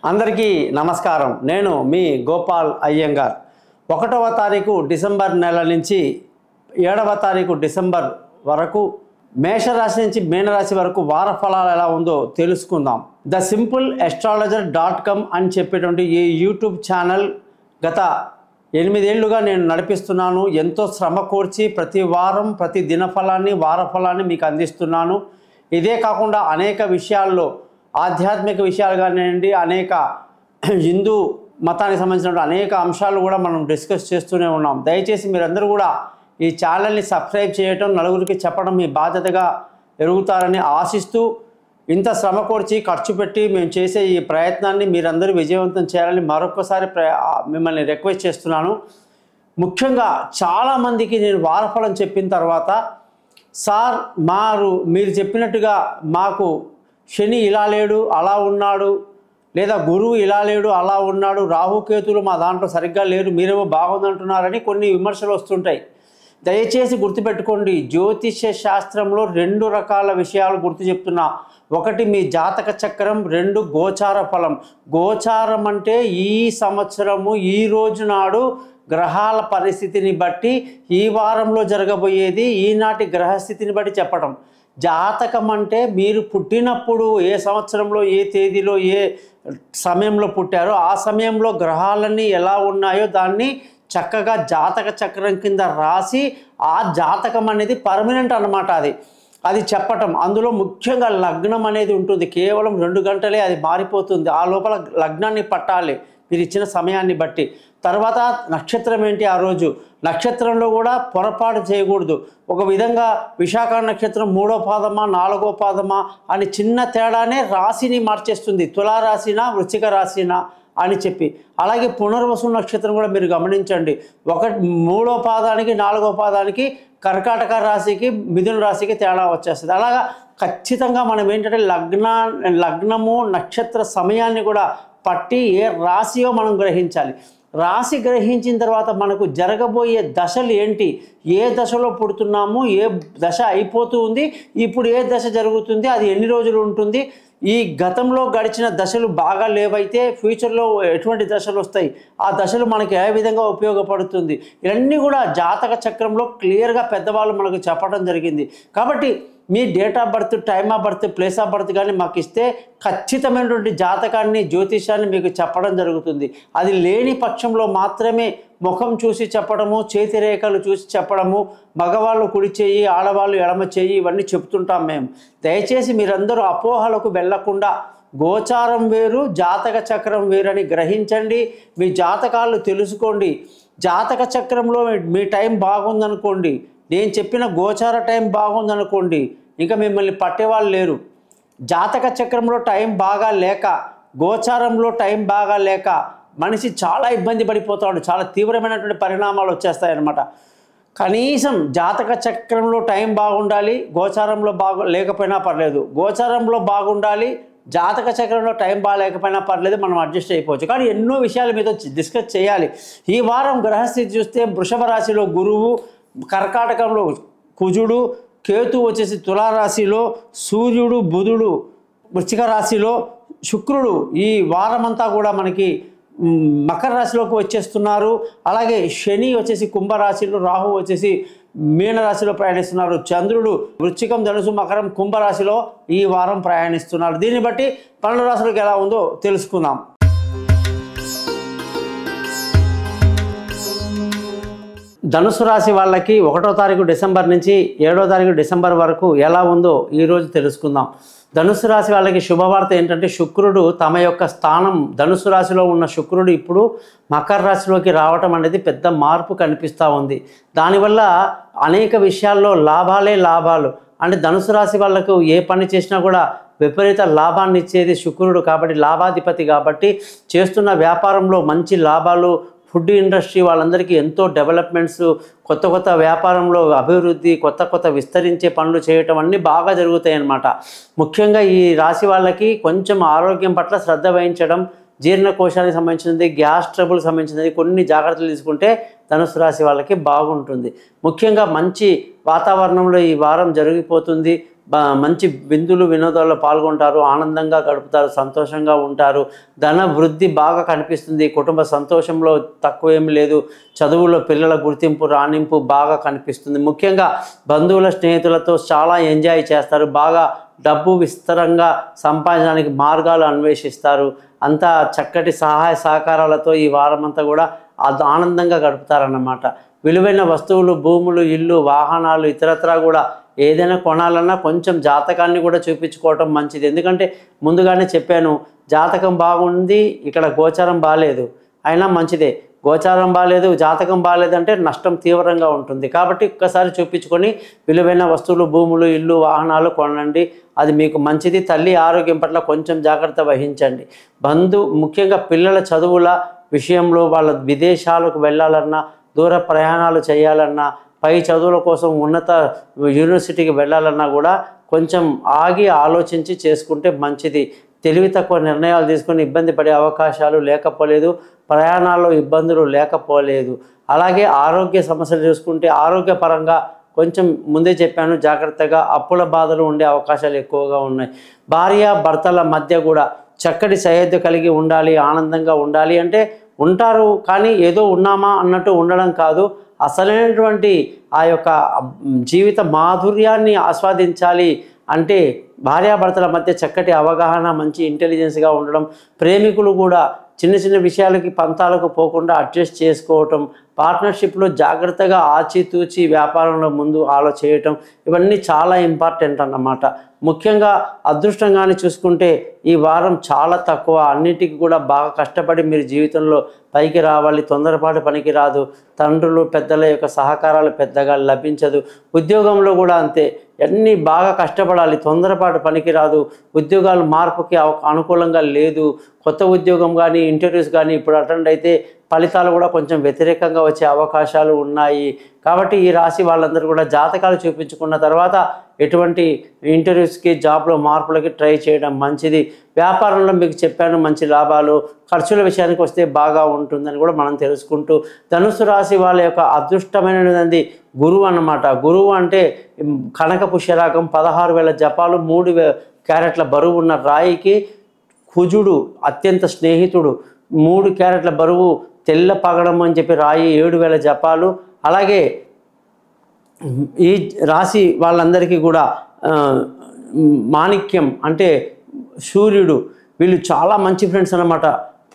అందరికీ నమస్కారం. నేను మీ గోపాల్ అయ్యంగార్. 1వ తారీఖు డిసెంబర్ నెల నుంచి 7వ తారీఖు డిసెంబర్ వరకు మేషరాశి నుంచి మీనరాశి వరకు వార ఫలాలు ఎలా ఉందో తెలుసుకుందాం. thesimpleastrologer.com అని చెప్పేటువంటి ఈ యూట్యూబ్ ఛానల్ గత 8 ఏళ్లుగా నేను నడిపిస్తున్నాను. ఎంతో శ్రమ కోర్చి ప్రతి వారం ప్రతి దినఫలాన్ని వార ఫలాన్ని మీకు అందిస్తున్నాను. ఇదే కాకుండా అనేక విషయాల్లో ఆధ్యాత్మిక విషయాలు కానివ్వండి, అనేక హిందూ మతానికి సంబంధించిన అనేక అంశాలు కూడా మనం డిస్కస్ చేస్తూనే ఉన్నాం. దయచేసి మీరందరూ కూడా ఈ ఛానల్ని సబ్స్క్రైబ్ చేయటం, నలుగురికి చెప్పడం మీ బాధ్యతగా ఎరుగుతారని ఆశిస్తూ, ఇంత శ్రమ కోర్చి ఖర్చు పెట్టి మేము చేసే ఈ ప్రయత్నాన్ని మీరందరూ విజయవంతం చేయాలని మరొకసారి మిమ్మల్ని రిక్వెస్ట్ చేస్తున్నాను. ముఖ్యంగా చాలామందికి నేను వారఫలం చెప్పిన తర్వాత, సార్ మీరు చెప్పినట్టుగా మాకు శని ఇలా లేడు అలా ఉన్నాడు, లేదా గురువు ఇలా లేడు అలా ఉన్నాడు, రాహుకేతులు మా దాంట్లో సరిగ్గా లేరు, మీరేమో బాగుందంటున్నారని కొన్ని విమర్శలు వస్తుంటాయి. దయచేసి గుర్తుపెట్టుకోండి, జ్యోతిష్య శాస్త్రంలో 2 రకాల విషయాలు గుర్తు చెప్తున్నా. ఒకటి మీ జాతక చక్రం, 2 గోచార ఫలం. గోచారం అంటే ఈ సంవత్సరము ఈ రోజు నాడు గ్రహాల పరిస్థితిని బట్టి ఈ వారంలో జరగబోయేది ఈనాటి గ్రహస్థితిని బట్టి చెప్పడం. జాతకం అంటే మీరు పుట్టినప్పుడు ఏ సంవత్సరంలో ఏ తేదీలో ఏ సమయంలో పుట్టారో ఆ సమయంలో గ్రహాలన్నీ ఎలా ఉన్నాయో దాన్ని చక్కగా జాతక చక్రం కింద రాసి, ఆ జాతకం అనేది పర్మనెంట్ అన్నమాట. అది చెప్పటం. అందులో ముఖ్యంగా లగ్నం అనేది ఉంటుంది. కేవలం 2 గంటలే అది మారిపోతుంది. ఆ లోపల లగ్నాన్ని పట్టాలి మీరు ఇచ్చిన సమయాన్ని బట్టి. తర్వాత నక్షత్రం ఏంటి, ఆ రోజు నక్షత్రంలో కూడా పొరపాటు చేయకూడదు. ఒక విధంగా విశాఖ నక్షత్రం 3వ పాదమా 4వ పాదమా అని చిన్న తేడానే రాశిని మార్చేస్తుంది. తులారాశినా వృశ్చిక రాశినా అని చెప్పి. అలాగే పునర్వసు నక్షత్రం కూడా మీరు గమనించండి. 3వ పాదానికి 4వ పాదానికి కర్కాటక రాశికి మిథున రాశికి తేడా వచ్చేస్తుంది. అలాగా ఖచ్చితంగా మనం ఏంటంటే లగ్నము నక్షత్ర సమయాన్ని కూడా పట్టి ఏ రాశియో మనం గ్రహించాలి. రాశి గ్రహించిన తర్వాత మనకు జరగబోయే దశలు ఏంటి, ఏ దశలో పుడుతున్నాము, ఏ దశ అయిపోతూ ఉంది, ఇప్పుడు ఏ దశ జరుగుతుంది, అది ఎన్ని రోజులు ఉంటుంది, ఈ గతంలో గడిచిన దశలు బాగా లేవైతే ఫ్యూచర్లో ఎటువంటి దశలు వస్తాయి, ఆ దశలు మనకి ఏ విధంగా ఉపయోగపడుతుంది, ఇవన్నీ కూడా జాతక చక్రంలో క్లియర్గా పెద్దవాళ్ళు మనకు చెప్పడం జరిగింది. కాబట్టి మీ date of birth, time of birth, place of birth కానీ మాకు ఇస్తే ఖచ్చితమైనటువంటి జాతకాన్ని జ్యోతిషాన్ని మీకు చెప్పడం జరుగుతుంది. అది లేని పక్షంలో మాత్రమే ముఖం చూసి చెప్పడము, చేతి రేఖలు చూసి చెప్పడము, మగవాళ్ళు కుడి చేయి ఆడవాళ్ళు ఎడమ చేయి ఇవన్నీ చెప్తుంటాం మేము. దయచేసి మీరందరూ అపోహలకు వెళ్లకుండా గోచారం వేరు జాతక చక్రం వేరని గ్రహించండి. మీ జాతకాలు తెలుసుకోండి. జాతక చక్రంలో మీ టైం బాగుందనుకోండి, నేను చెప్పిన గోచార టైం బాగుందనుకోండి, ఇంకా మిమ్మల్ని పట్టేవాళ్ళు లేరు. జాతక చక్రంలో టైం బాగా లేక, గోచారంలో టైం బాగా లేక మనిషి చాలా ఇబ్బంది పడిపోతాడు. చాలా తీవ్రమైనటువంటి పరిణామాలు వచ్చేస్తాయన్నమాట. కనీసం జాతక చక్రంలో టైం బాగుండాలి, గోచారంలో లేకపోయినా పర్లేదు. గోచారంలో బాగుండాలి, జాతక చక్రంలో టైం బాగాలేకపోయినా పర్లేదు, మనం అడ్జస్ట్ అయిపోవచ్చు. కానీ ఎన్నో విషయాలు మీతో డిస్కస్ చేయాలి. ఈ వారం గ్రహస్థితి చూస్తే వృషభ రాశిలో గురువు, కర్కాటకంలో కుజుడు, కేతు వచ్చేసి తులారాశిలో, సూర్యుడు బుధుడు వృశ్చిక రాశిలో, శుక్రుడు ఈ వారమంతా కూడా మనకి మకర రాశిలోకి వచ్చేస్తున్నారు. అలాగే శని వచ్చేసి కుంభరాశిలో, రాహు వచ్చేసి మీనరాశిలో ప్రయాణిస్తున్నారు. చంద్రుడు వృశ్చికం, ధనుసు, మకరం, కుంభరాశిలో ఈ వారం ప్రయాణిస్తున్నారు. దీన్ని బట్టి 12 రాశులకు ఎలా ఉందో తెలుసుకుందాం. ధనుసు రాశి వాళ్ళకి 1వ తారీఖు డిసెంబర్ నుంచి 7వ తారీఖు డిసెంబర్ వరకు ఎలా ఉందో ఈరోజు తెలుసుకుందాం. ధనుసు రాశి వాళ్ళకి శుభవార్త ఏంటంటే, శుక్రుడు తమ యొక్క స్థానం ధనుసు రాశిలో ఉన్న శుక్రుడు ఇప్పుడు మకర రాశిలోకి రావటం అనేది పెద్ద మార్పు కనిపిస్తూ ఉంది. దానివల్ల అనేక విషయాల్లో లాభాలే లాభాలు. అంటే ధనుసు రాశి వాళ్ళకు ఏ పని చేసినా కూడా విపరీత లాభాన్ని ఇచ్చేది శుక్రుడు కాబట్టి, లాభాధిపతి కాబట్టి చేస్తున్న వ్యాపారంలో మంచి లాభాలు, ఫుడ్ ఇండస్ట్రీ వాళ్ళందరికీ ఎంతో డెవలప్మెంట్స్, కొత్త వ్యాపారంలో అభివృద్ధి, కొత్త విస్తరించే పనులు చేయటం అన్నీ బాగా జరుగుతాయి అన్నమాట. ముఖ్యంగా ఈ రాశి వాళ్ళకి కొంచెం ఆరోగ్యం పట్ల శ్రద్ధ వహించడం, జీర్ణకోశానికి సంబంధించినది, గ్యాస్ ట్రబుల్ సంబంధించినది కొన్ని జాగ్రత్తలు తీసుకుంటే ధనుసు రాశి వాళ్ళకి బాగుంటుంది. ముఖ్యంగా మంచి వాతావరణంలో ఈ వారం జరిగిపోతుంది. మంచి విందులు వినోదాల్లో పాల్గొంటారు, ఆనందంగా గడుపుతారు, సంతోషంగా ఉంటారు. ధన వృద్ధి బాగా కనిపిస్తుంది. కుటుంబ సంతోషంలో తక్కువ ఏమి లేదు. చదువులో పిల్లల గుర్తింపు రాణింపు బాగా కనిపిస్తుంది. ముఖ్యంగా బంధువుల స్నేహితులతో చాలా ఎంజాయ్ చేస్తారు. బాగా డబ్బు విస్తరంగా సంపాదించడానికి మార్గాలు అన్వేషిస్తారు. అంతా చక్కటి సహాయ సహకారాలతో ఈ వారమంతా కూడా ఆనందంగా గడుపుతారన్నమాట. విలువైన వస్తువులు, భూములు, ఇల్లు, వాహనాలు ఇతరత్రా కూడా ఏదైనా కొనాలన్నా కొంచెం జాతకాన్ని కూడా చూపించుకోవటం మంచిది. ఎందుకంటే ముందుగానే చెప్పాను, జాతకం బాగుంది, ఇక్కడ గోచారం బాగాలేదు, అయినా మంచిదే. గోచారం బాగాలేదు, జాతకం బాగాలేదంటే నష్టం తీవ్రంగా ఉంటుంది. కాబట్టి ఒక్కసారి చూపించుకొని విలువైన వస్తువులు, భూములు, ఇల్లు, వాహనాలు కొనండి. అది మీకు మంచిది. తల్లి ఆరోగ్యం పట్ల కొంచెం జాగ్రత్త వహించండి. ముఖ్యంగా పిల్లల చదువుల విషయంలో వాళ్ళ విదేశాలకు వెళ్ళాలన్నా, దూర ప్రయాణాలు చేయాలన్నా, పై చదువుల కోసం ఉన్నత యూనివర్సిటీకి వెళ్ళాలన్నా కూడా కొంచెం ఆగి ఆలోచించి చేసుకుంటే మంచిది. తెలివి తక్కువ నిర్ణయాలు తీసుకొని ఇబ్బంది పడే అవకాశాలు లేకపోలేదు. ప్రయాణాల్లో ఇబ్బందులు లేకపోలేదు. అలాగే ఆరోగ్య సమస్యలు చూసుకుంటే ఆరోగ్యపరంగా కొంచెం ముందే చెప్పాను, జాగ్రత్తగా అప్పుల బాధలు ఉండే అవకాశాలు ఎక్కువగా ఉన్నాయి. భార్య భర్తల మధ్య కూడా చక్కటి సయోధ్య కలిగి ఉండాలి, ఆనందంగా ఉండాలి. అంటే ఉంటారు, కానీ ఏదో ఉన్నామా అన్నట్టు ఉండడం కాదు. అసలైనటువంటి ఆ యొక్క జీవిత మాధుర్యాన్ని ఆస్వాదించాలి. అంటే భార్యాభర్తల మధ్య చక్కటి అవగాహన, మంచి ఇంటెలిజెన్స్గా ఉండడం, ప్రేమికులు కూడా చిన్న చిన్న విషయాలకి పంతాలకు పోకుండా అడ్జస్ట్ చేసుకోవటం, పార్ట్నర్షిప్లో జాగ్రత్తగా ఆచితూచి వ్యాపారంలో ముందు చేయటం, ఇవన్నీ చాలా ఇంపార్టెంట్ అన్నమాట. ముఖ్యంగా అదృష్టంగానే చూసుకుంటే ఈ వారం చాలా తక్కువ. అన్నిటికీ కూడా బాగా కష్టపడి మీరు జీవితంలో పైకి రావాలి. తొందరపాటు పనికి రాదు. తండ్రులు పెద్దల యొక్క సహకారాలు పెద్దగా లభించదు. ఉద్యోగంలో కూడా అంతే, అన్నీ బాగా కష్టపడాలి. తొందరపాటు పనికి రాదు. ఉద్యోగాలు మార్పుకి అనుకూలంగా లేదు. కొత్త ఉద్యోగం కానీ, ఇంటర్వ్యూస్ కానీ ఇప్పుడు అటెండ్ అయితే ఫలితాలు కూడా కొంచెం వ్యతిరేకంగా వచ్చే అవకాశాలు ఉన్నాయి. కాబట్టి ఈ రాశి వాళ్ళందరూ కూడా జాతకాలు చూపించుకున్న తర్వాత ఎటువంటి ఇంటర్వ్యూస్కి, జాబ్లో మార్పులకి ట్రై చేయడం మంచిది. వ్యాపారంలో మీకు చెప్పాను, మంచి లాభాలు. ఖర్చుల విషయానికి వస్తే బాగా ఉంటుందని కూడా మనం తెలుసుకుంటూ, ధనుసు రాశి వాళ్ళ యొక్క అదృష్టమైనది గురువు అన్నమాట. గురువు అంటే కనక పుష్యరాగం, 16,000 జపాలు, 3 క్యారెట్ల బరువు ఉన్న రాయికి కుజుడు అత్యంత స్నేహితుడు. 3 క్యారెట్ల బరువు తెల్ల పగడం అని చెప్పి రాయి, 7,000 జపాలు. అలాగే ఈ రాశి వాళ్ళందరికీ కూడా మాణిక్యం అంటే సూర్యుడు, వీళ్ళు చాలా మంచి ఫ్రెండ్స్ అన్నమాట.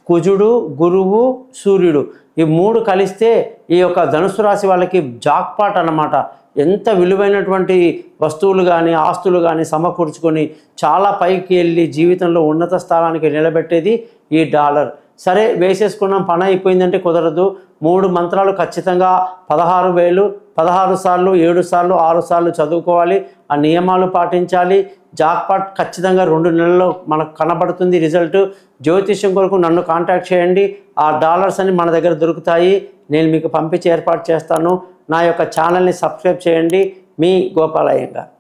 కుజుడు, గురువు, సూర్యుడు ఈ 3 కలిస్తే ఈ యొక్క ధనుసు రాశి వాళ్ళకి జాక్పాట్ అన్నమాట. ఎంత విలువైనటువంటి వస్తువులు కానీ, ఆస్తులు కానీ సమకూర్చుకొని చాలా పైకి వెళ్ళి జీవితంలో ఉన్నత స్థానానికి నిలబెట్టేది ఈ డాలర్. సరే వేసేసుకున్నాం, పని అయిపోయిందంటే కుదరదు. 3 మంత్రాలు ఖచ్చితంగా 16,000 16 సార్లు, 7 సార్లు, 6 సార్లు చదువుకోవాలి. ఆ నియమాలు పాటించాలి. జాక్పాట్ ఖచ్చితంగా 2 నెలల్లో మనకు కనబడుతుంది రిజల్ట్. జ్యోతిష్యం కొరకు నన్ను కాంటాక్ట్ చేయండి. ఆ డాలర్స్ అన్ని మన దగ్గర దొరుకుతాయి. నేను మీకు పంపించి ఏర్పాటు చేస్తాను. నా యొక్క ఛానల్ని సబ్స్క్రైబ్ చేయండి. మీ గోపాలయ్య గారు.